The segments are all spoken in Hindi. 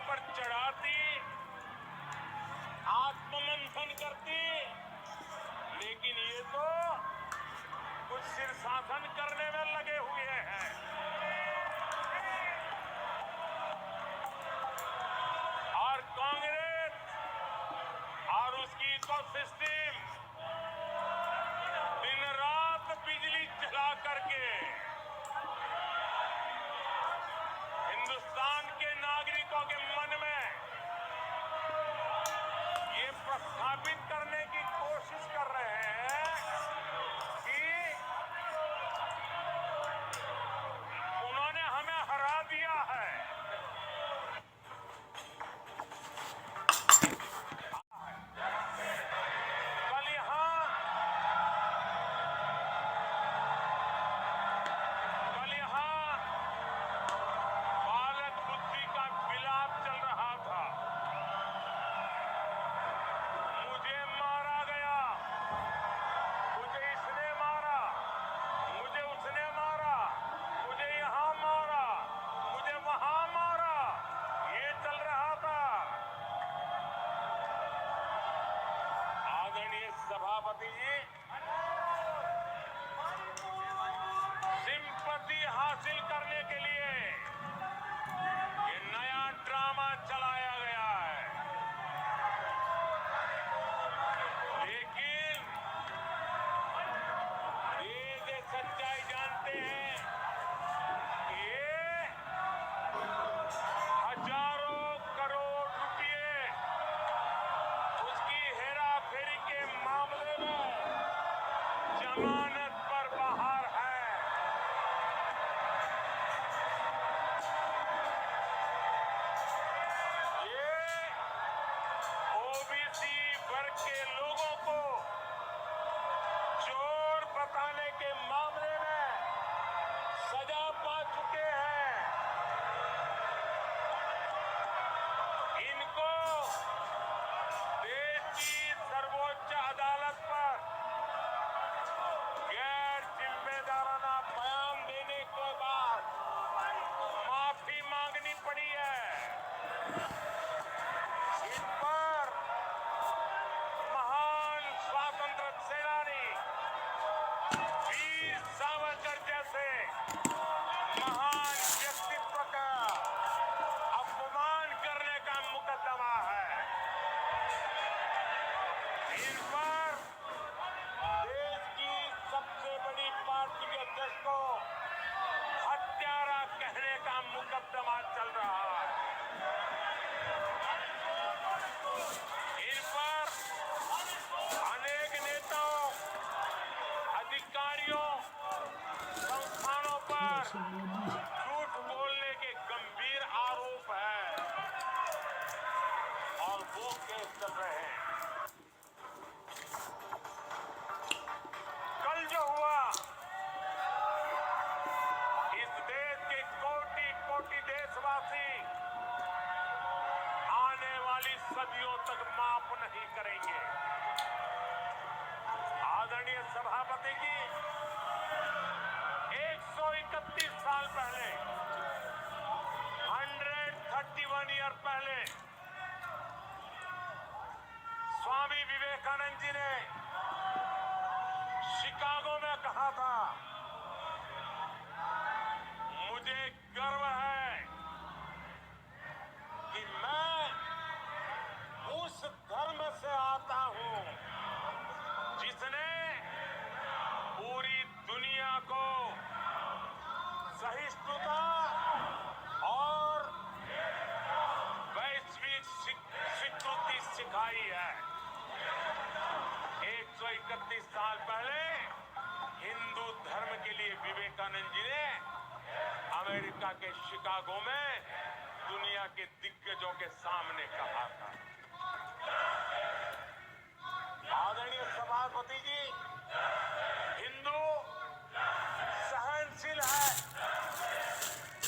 पर चढ़ाती, आत्ममंथन करती, लेकिन ये तो कुछ शीर्षासन करने में लगे हुए हैं। और कांग्रेस और उसकी इकोसिस्टम दिन रात बिजली जला करके हिंदुस्तान के नागरिकों के मन में ये प्रस्थापित करने की कोशिश कर रहे हैं कि उन्होंने हमें हरा दिया है। कल यहाँ बालक बुद्धि का विलाप चल रहा था। मुझे मारा गया, मुझे इसने मारा, मुझे उसने मारा, मुझे यहाँ मारा, मुझे वहां मारा, ये चल रहा था। आदरणीय सभापति जी, सिंपैथी हासिल करने के लिए ये नया ड्रामा चलाया गया है। लेकिन ये सच्चाई जानते हैं कि ये हजारों करोड़ रुपए उसकी हेराफेरी के मामले में जमानत पर बाहर है। ये ओबीसी वर्ग के लोगों को चोर बताने के मामले में सजा पा चुके हैं। इनको देश की सर्वोच्च अदालत पर गैर जिम्मेदाराना बयान देने के बाद माफी मांगनी पड़ी है। इस पर महान स्वातंत्र सेनानी वीर सावरकर जैसे महान व्यक्तित्व का अपमान करने का मुकदमा है। इन पर देश की सबसे बड़ी पार्टी के अध्यक्ष को हत्यारा कहने का मुकदमा चल रहा है। इन पर अनेक नेताओं, अधिकारियों, संस्थानों पर झूठ बोलने के गंभीर आरोप हैं और वो केस चल रहे हैं। कल जो हुआ, इस देश के कोटि कोटि देशवासी आने वाली सदियों तक माफ नहीं करेंगे। आदरणीय सभापति जी, 131 साल पहले, 131 ईयर पहले स्वामी विवेकानंद जी ने शिकागो में कहा था, मुझे गर्व है कि मैं उस धर्म से आता हूं जिसने पूरी दुनिया को सहिष्णुता और वैश्विक स्वीकृति सिखाई है। 131 साल पहले हिंदू धर्म के लिए विवेकानंद जी ने अमेरिका के शिकागो में दुनिया के दिग्गजों के सामने कहा था। आदरणीय सभापति जी, हिंदू सहनशील है,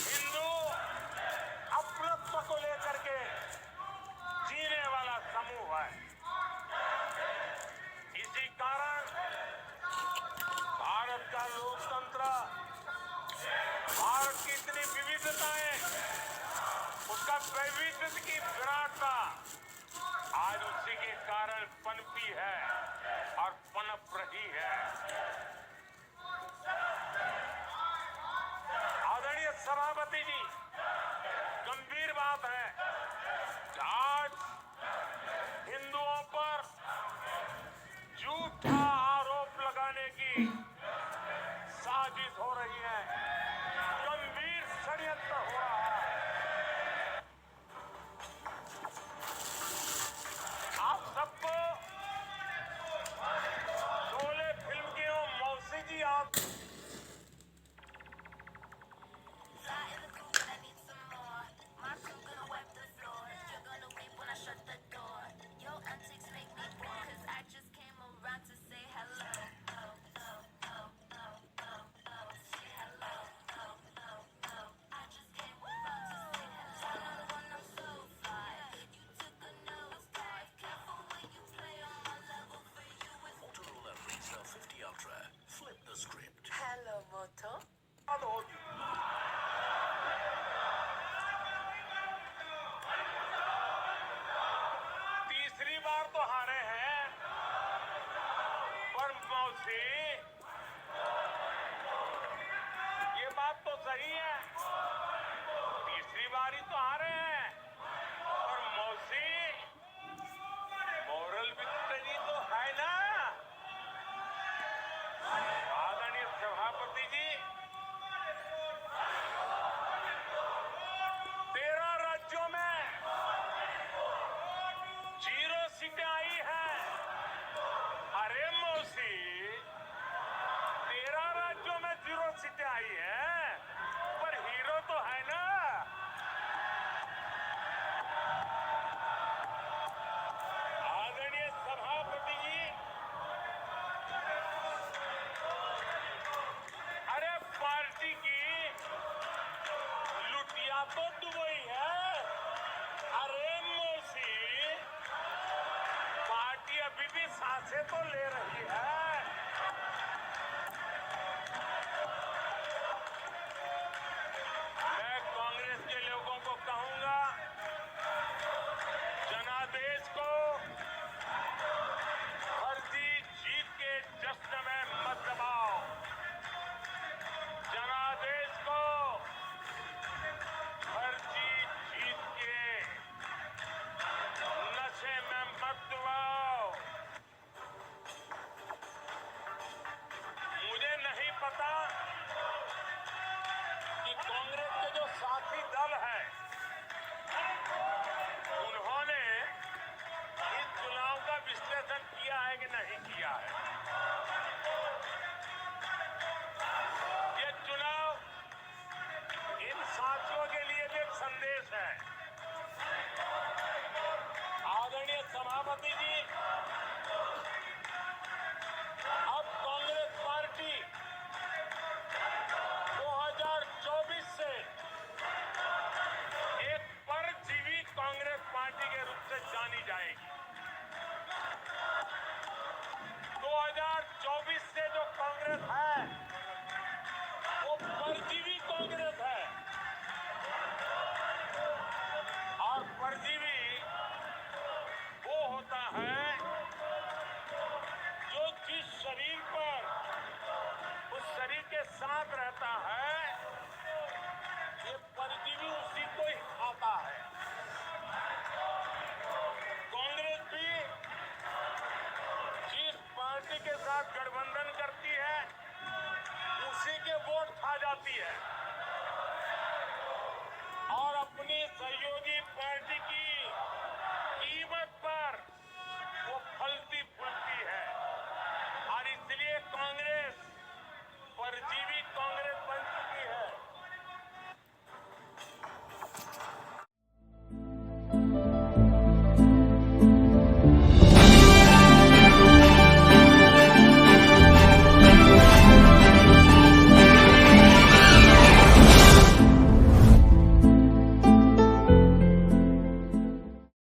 हिंदू अपनत्व को लेकर के जीने वाला समूह है। इसी कारण भारत का लोकतंत्र, भारत की इतनी विविधताएं, उसका वैविध्य की विराटता आज उसी के कारण पनपी है और पनप रही है। आदरणीय सभापति जी, गंभीर बात है कि आज हिंदुओं पर झूठा आरोप लगाने की साजिश हो रही है, गंभीर षड्यंत्र हो रहा है। आप सबको शोले फिल्म की वो मौसी जी आप Hello, Moto. तीसरी बार तो हारे हैं, पर मौसी ये बात तो सही है, तीसरी बारी तो हारे हैं, पर मौसी मोरल विक्ट्री तो है ना। आदरणीय सभापति जी, 13 राज्यों में 0 सीटें आई हैं। अरे मौसी, 13 राज्यों में 0 सीटें आई हैं, पर हीरो तो है ना। आदरणीय सभापति जी, अरे पार्टी की लुटिया तो दुबई है। अरे मौसी, पार्टी अभी भी सांसें तो ले रही है। मैं कांग्रेस के लोगों को कहूंगा, जनादेश को फर्जी जीत के जश्न में मत दबाओ। जनादेश को फर्जी जीत के नशे में मत दबाओ। मुझे नहीं पता कि कांग्रेस के जो साथी दल है, उन्होंने इस चुनाव का विश्लेषण किया है कि नहीं किया है। ये चुनाव इन साथियों के लिए भी एक संदेश है। आदरणीय सभापति जी, अब कांग्रेस पार्टी 2024 से एक परजीवी कांग्रेस पार्टी के रूप से जानी जाएगी। 2024 से जो कांग्रेस है, वो परजीवी कांग्रेस है। और परजीवी वो होता है जो जिस शरीर पर उस शरीर के साथ रहता है, ये परजीवी उसी को ही खाता है। कांग्रेस भी जिस पार्टी के साथ गठबंधन करती है, उसी के वोट खा जाती है और अपनी सहयोगी पार्टी की